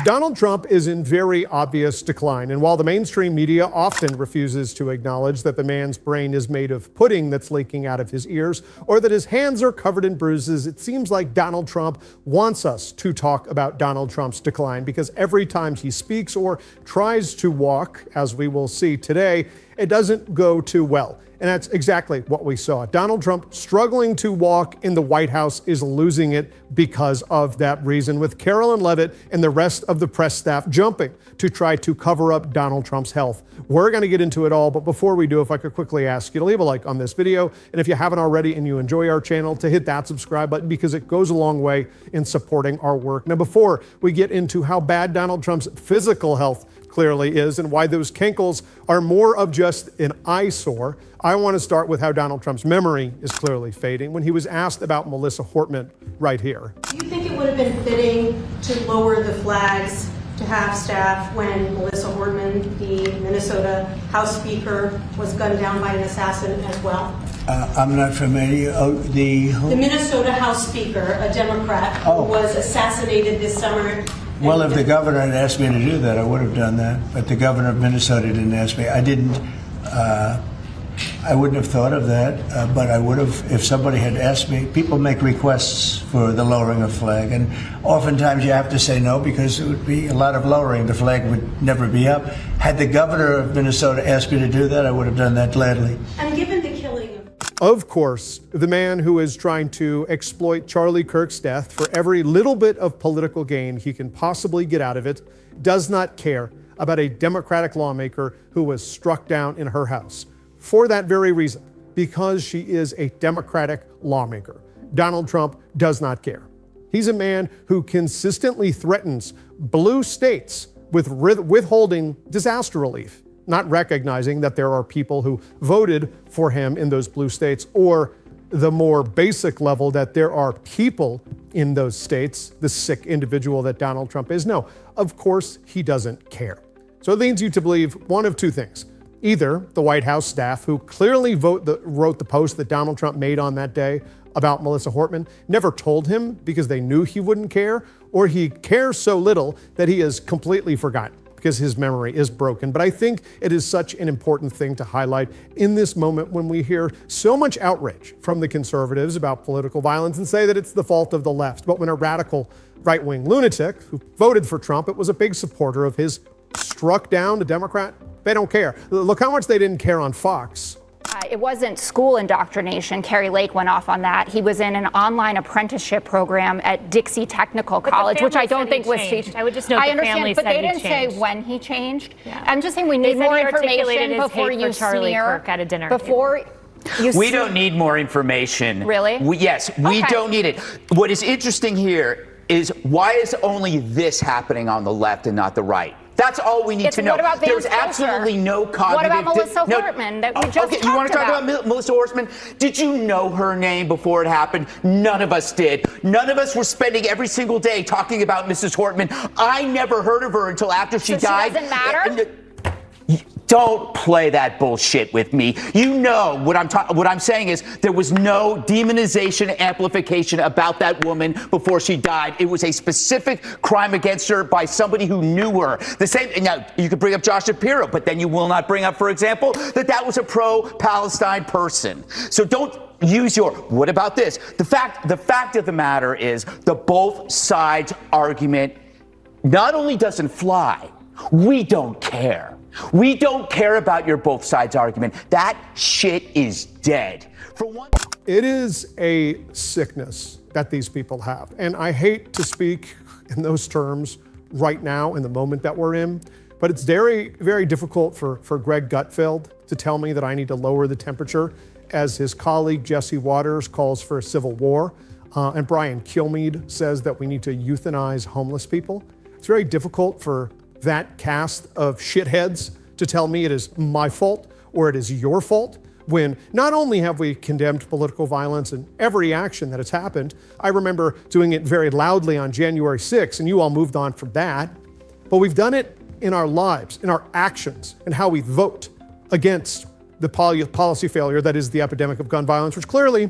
Donald Trump is in very obvious decline, and while the mainstream media often refuses to acknowledge that the man's brain is made of pudding that's leaking out of his ears, or that his hands are covered in bruises, it seems like Donald Trump wants us to talk about Donald Trump's decline, because every time he speaks or tries to walk, as we will see today, it doesn't go too well. And that's exactly what we saw. Donald Trump struggling to walk in the White House is losing it because of that reason, with Carolyn Leavitt and the rest of the press staff jumping to try to cover up Donald Trump's health. We're going to get into it all, but before we do, if I could quickly ask you to leave a like on this video, and if you haven't already and you enjoy our channel, to hit that subscribe button, because it goes a long way in supporting our work. Now, before we get into how bad Donald Trump's physical health clearly is and why those kinkles are more of just an eyesore, I want to start with how Donald Trump's memory is clearly fading when he was asked about Melissa Hortman right here. Do you think it would have been fitting to lower the flags to half-staff when Melissa Hortman, the Minnesota House Speaker, was gunned down by an assassin as well? I'm not familiar. The Minnesota House Speaker, a Democrat, who was assassinated this summer. Well, if the governor had asked me to do that, I would have done that. But the governor of Minnesota didn't ask me. I didn't. I wouldn't have thought of that, but I would have if somebody had asked me. People make requests for the lowering of flag, and oftentimes you have to say no because it would be a lot of lowering. The flag would never be up. Had the governor of Minnesota asked me to do that, I would have done that gladly. And given the killing of course, the man who is trying to exploit Charlie Kirk's death for every little bit of political gain he can possibly get out of it does not care about a Democratic lawmaker who was struck down in her house. For that very reason, because she is a Democratic lawmaker, Donald Trump does not care. He's a man who consistently threatens blue states with withholding disaster relief, not recognizing that there are people who voted for him in those blue states, or the more basic level that there are people in those states, the sick individual that Donald Trump is. No, of course he doesn't care. So it leads you to believe one of two things. Either the White House staff, who clearly wrote the post that Donald Trump made on that day about Melissa Hortman, never told him because they knew he wouldn't care, or he cares so little that he has completely forgotten because his memory is broken. But I think it is such an important thing to highlight in this moment when we hear so much outrage from the conservatives about political violence and say that it's the fault of the left. But when a radical right-wing lunatic who voted for Trump, it was a big supporter of his, struck down a Democrat, they don't care. Look how much they didn't care on Fox. It wasn't school indoctrination. Carrie Lake went off on that. He was in an online apprenticeship program at Dixie Technical College, which I don't think was changed. I would just note the family said he changed. But they didn't say when he changed. Yeah. I'm just saying we need more information before you Charlie smear. Kirk at a dinner. We don't need more information. Really? Yes, we don't need it. What is interesting here is why is only this happening on the left and not the right? That's all we need to know. What about There's absolutely no cognitive... What about Melissa Hortman that we just talked about? You want to talk about Melissa Hortman? Did you know her name before it happened? None of us did. None of us were spending every single day talking about Mrs. Hortman. I never heard of her until after she died. So she doesn't matter? Don't play that bullshit with me. You know what I'm saying is there was no demonization, amplification about that woman before she died. It was a specific crime against her by somebody who knew her. The same. Now you could bring up Josh Shapiro, but then you will not bring up, for example, that was a pro-Palestine person. So don't use your. What about this? The fact of the matter is the both sides argument not only doesn't fly. We don't care. We don't care about your both sides argument. That shit is dead. For one, it is a sickness that these people have. And I hate to speak in those terms right now in the moment that we're in, but it's very, very difficult for Greg Gutfeld to tell me that I need to lower the temperature as his colleague Jesse Waters calls for a civil war. And Brian Kilmeade says that we need to euthanize homeless people. It's very difficult for that cast of shitheads to tell me it is my fault or it is your fault, when not only have we condemned political violence and every action that has happened, I remember doing it very loudly on January 6th, and you all moved on from that, but we've done it in our lives, in our actions, and how we vote against the policy failure that is the epidemic of gun violence, which clearly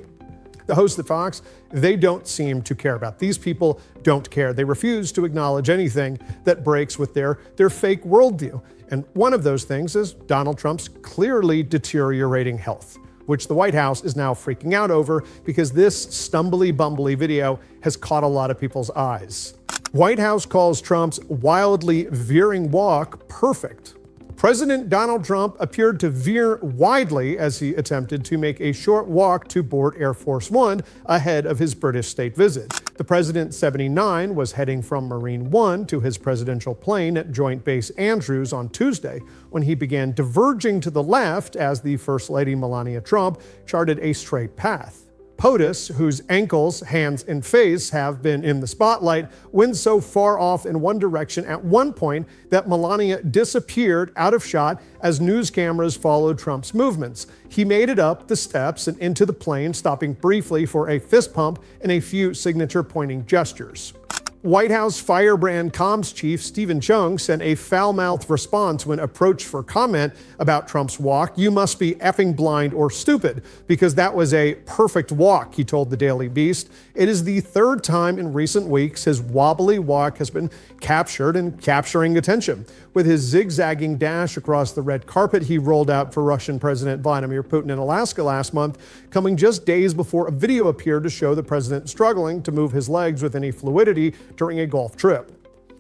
The hosts at Fox, they don't seem to care about. These people don't care. They refuse to acknowledge anything that breaks with their fake worldview. And one of those things is Donald Trump's clearly deteriorating health, which the White House is now freaking out over because this stumbly bumbly video has caught a lot of people's eyes. White House calls Trump's wildly veering walk perfect. President Donald Trump appeared to veer widely as he attempted to make a short walk to board Air Force One ahead of his British state visit. The president, 79, was heading from Marine One to his presidential plane at Joint Base Andrews on Tuesday when he began diverging to the left as the First Lady Melania Trump charted a straight path. POTUS, whose ankles, hands, and face have been in the spotlight, went so far off in one direction at one point that Melania disappeared out of shot as news cameras followed Trump's movements. He made it up the steps and into the plane, stopping briefly for a fist pump and a few signature pointing gestures. White House firebrand comms chief Stephen Chung sent a foul-mouthed response when approached for comment about Trump's walk. "You must be effing blind or stupid, because that was a perfect walk," he told the Daily Beast. It is the third time in recent weeks his wobbly walk has been captured and capturing attention. With his zigzagging dash across the red carpet he rolled out for Russian President Vladimir Putin in Alaska last month, coming just days before a video appeared to show the president struggling to move his legs with any fluidity during a golf trip.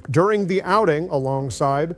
During the outing, alongside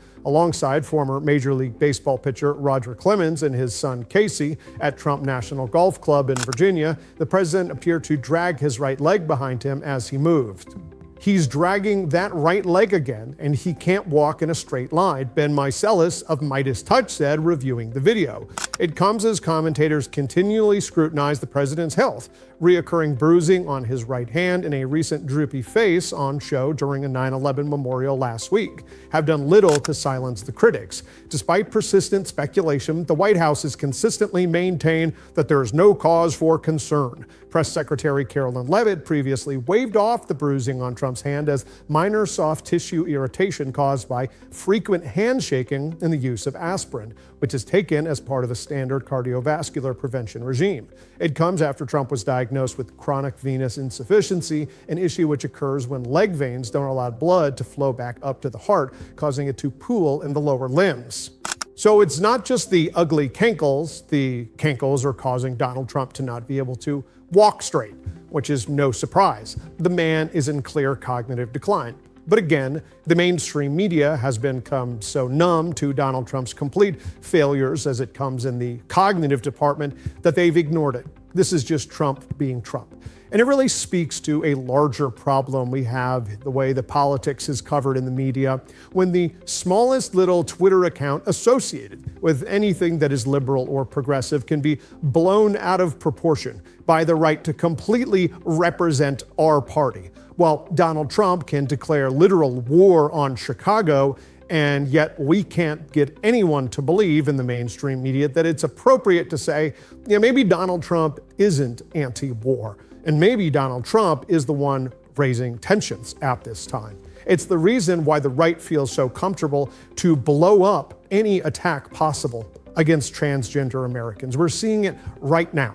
former Major League Baseball pitcher Roger Clemens and his son Casey at Trump National Golf Club in Virginia, the president appeared to drag his right leg behind him as he moved. He's dragging that right leg again, and he can't walk in a straight line, Ben Meiselas of Midas Touch said, reviewing the video. It comes as commentators continually scrutinize the president's health, reoccurring bruising on his right hand and a recent droopy face on show during a 9/11 memorial last week have done little to silence the critics. Despite persistent speculation, the White House has consistently maintained that there is no cause for concern. Press Secretary Carolyn Leavitt previously waved off the bruising on Trump's hand as minor soft tissue irritation caused by frequent handshaking and the use of aspirin, which is taken as part of the standard cardiovascular prevention regime. It comes after Trump was diagnosed with chronic venous insufficiency, an issue which occurs when leg veins don't allow blood to flow back up to the heart, causing it to pool in the lower limbs. So it's not just the ugly cankles. The cankles are causing Donald Trump to not be able to walk straight, which is no surprise. The man is in clear cognitive decline. But again, the mainstream media has become so numb to Donald Trump's complete failures as it comes in the cognitive department that they've ignored it. This is just Trump being Trump. And it really speaks to a larger problem we have, the way the politics is covered in the media, when the smallest little Twitter account associated with anything that is liberal or progressive can be blown out of proportion by the right to completely represent our party. While Donald Trump can declare literal war on Chicago, and yet we can't get anyone to believe in the mainstream media that it's appropriate to say, yeah, maybe Donald Trump isn't anti-war. And maybe Donald Trump is the one raising tensions at this time. It's the reason why the right feels so comfortable to blow up any attack possible against transgender Americans. We're seeing it right now.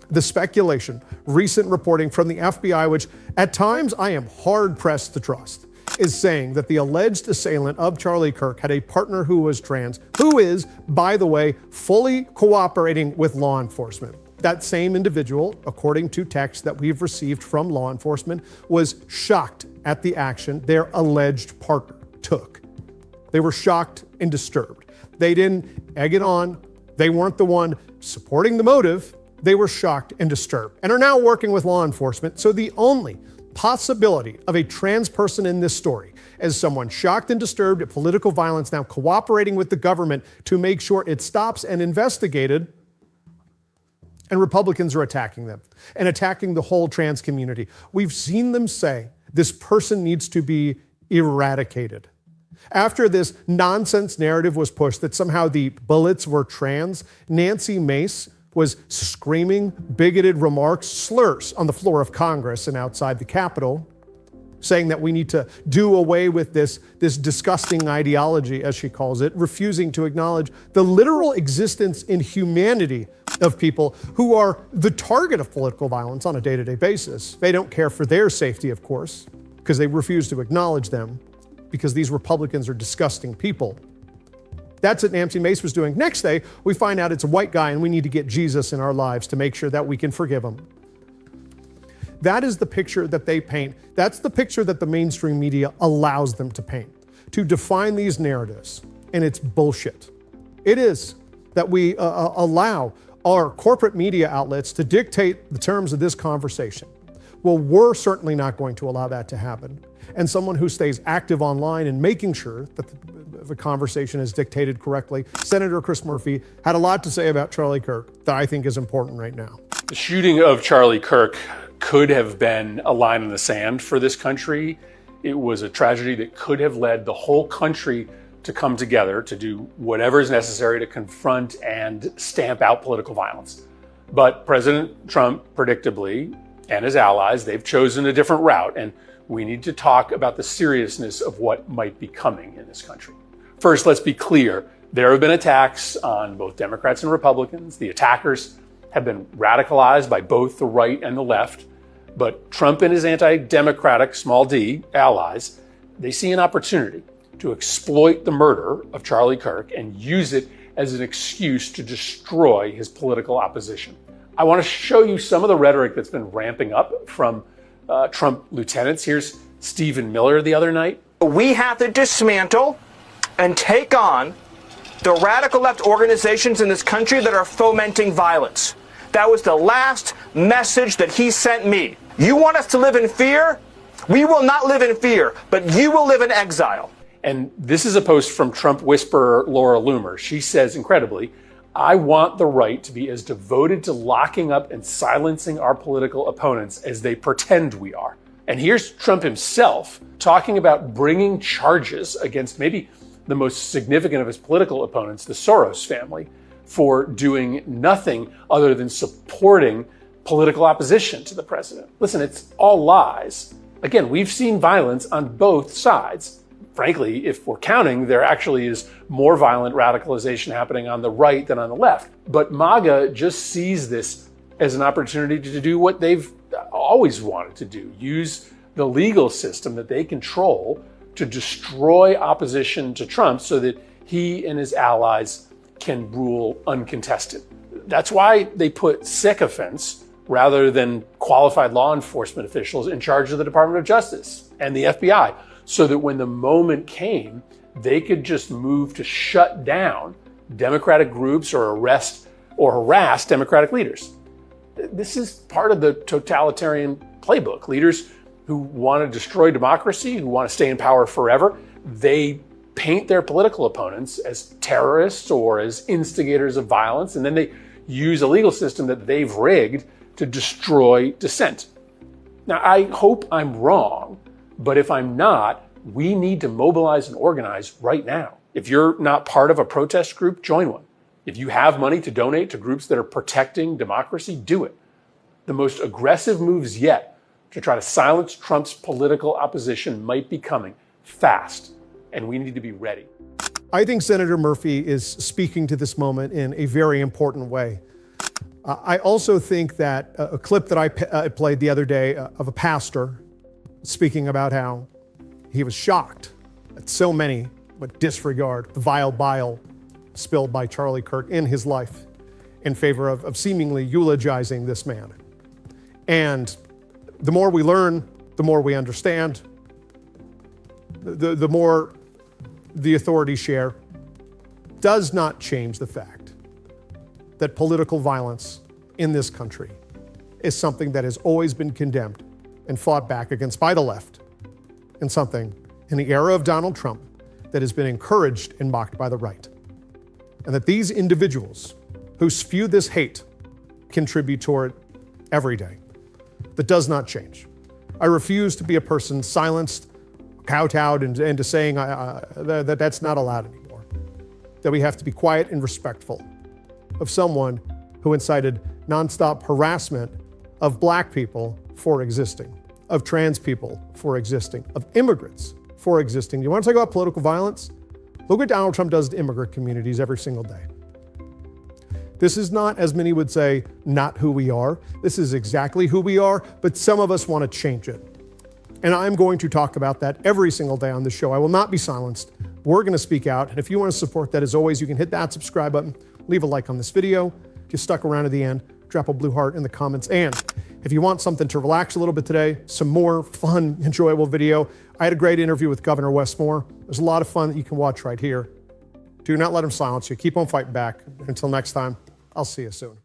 The speculation, recent reporting from the FBI, which at times I am hard-pressed to trust, is saying that the alleged assailant of Charlie Kirk had a partner who was trans, who is, by the way, fully cooperating with law enforcement. That same individual, according to texts that we've received from law enforcement, was shocked at the action their alleged partner took. They were shocked and disturbed. They didn't egg it on. They weren't the one supporting the motive. They were shocked and disturbed and are now working with law enforcement. So the only possibility of a trans person in this story is someone shocked and disturbed at political violence now cooperating with the government to make sure it stops and investigated. And Republicans are attacking them and attacking the whole trans community. We've seen them say this person needs to be eradicated. After this nonsense narrative was pushed that somehow the bullets were trans, Nancy Mace was screaming bigoted remarks, slurs on the floor of Congress and outside the Capitol, saying that we need to do away with this disgusting ideology, as she calls it, refusing to acknowledge the literal existence in humanity of people who are the target of political violence on a day-to-day basis. They don't care for their safety, of course, because they refuse to acknowledge them, because these Republicans are disgusting people. That's what Nancy Mace was doing. Next day, we find out it's a white guy and we need to get Jesus in our lives to make sure that we can forgive him. That is the picture that they paint. That's the picture that the mainstream media allows them to paint, to define these narratives. And it's bullshit. It is that we allow our corporate media outlets to dictate the terms of this conversation. Well, we're certainly not going to allow that to happen. And someone who stays active online and making sure that the conversation is dictated correctly, Senator Chris Murphy had a lot to say about Charlie Kirk that I think is important right now. The shooting of Charlie Kirk could have been a line in the sand for this country. It was a tragedy that could have led the whole country to come together to do whatever is necessary to confront and stamp out political violence. But President Trump, predictably, and his allies, they've chosen a different route, and we need to talk about the seriousness of what might be coming in this country. First, let's be clear. There have been attacks on both Democrats and Republicans. The attackers have been radicalized by both the right and the left. But Trump and his anti-democratic, small d, allies, they see an opportunity to exploit the murder of Charlie Kirk and use it as an excuse to destroy his political opposition. I want to show you some of the rhetoric that's been ramping up from Trump lieutenants. Here's Stephen Miller the other night. We have to dismantle and take on the radical left organizations in this country that are fomenting violence. That was the last message that he sent me. You want us to live in fear? We will not live in fear, but you will live in exile. And this is a post from Trump whisperer Laura Loomer. She says, incredibly, I want the right to be as devoted to locking up and silencing our political opponents as they pretend we are. And here's Trump himself talking about bringing charges against maybe the most significant of his political opponents, the Soros family, for doing nothing other than supporting political opposition to the president. Listen, it's all lies. Again, we've seen violence on both sides. Frankly, if we're counting, there actually is more violent radicalization happening on the right than on the left. But MAGA just sees this as an opportunity to do what they've always wanted to do, use the legal system that they control to destroy opposition to Trump so that he and his allies can rule uncontested. That's why they put sycophants rather than qualified law enforcement officials in charge of the Department of Justice and the FBI, so that when the moment came, they could just move to shut down Democratic groups or arrest or harass Democratic leaders. This is part of the totalitarian playbook. Leaders who want to destroy democracy, who want to stay in power forever, they paint their political opponents as terrorists or as instigators of violence, and then they use a legal system that they've rigged to destroy dissent. Now, I hope I'm wrong, but if I'm not, we need to mobilize and organize right now. If you're not part of a protest group, join one. If you have money to donate to groups that are protecting democracy, do it. The most aggressive moves yet to try to silence Trump's political opposition might be coming fast, and we need to be ready. I think Senator Murphy is speaking to this moment in a very important way. I also think that a clip that I played the other day of a pastor speaking about how he was shocked that so many would disregard the vile bile spilled by Charlie Kirk in his life in favor of seemingly eulogizing this man. And the more we learn, the more we understand, the more the authorities share, does not change the fact that political violence in this country is something that has always been condemned and fought back against by the left, and something in the era of Donald Trump that has been encouraged and mocked by the right. And that these individuals who spew this hate contribute toward it every day. That does not change. I refuse to be a person silenced, kowtowed into saying that that's not allowed anymore. That we have to be quiet and respectful of someone who incited nonstop harassment of black people for existing, of trans people for existing, of immigrants for existing. You want to talk about political violence? Look what Donald Trump does to immigrant communities every single day. This is not, as many would say, not who we are. This is exactly who we are, but some of us want to change it. And I'm going to talk about that every single day on this show. I will not be silenced. We're going to speak out. And if you want to support that, as always, you can hit that subscribe button, leave a like on this video. If you stuck around to the end, drop a blue heart in the comments. And if you want something to relax a little bit today, some more fun, enjoyable video, I had a great interview with Governor Wes Moore. There's a lot of fun that you can watch right here. Do not let him silence you. Keep on fighting back. Until next time, I'll see you soon.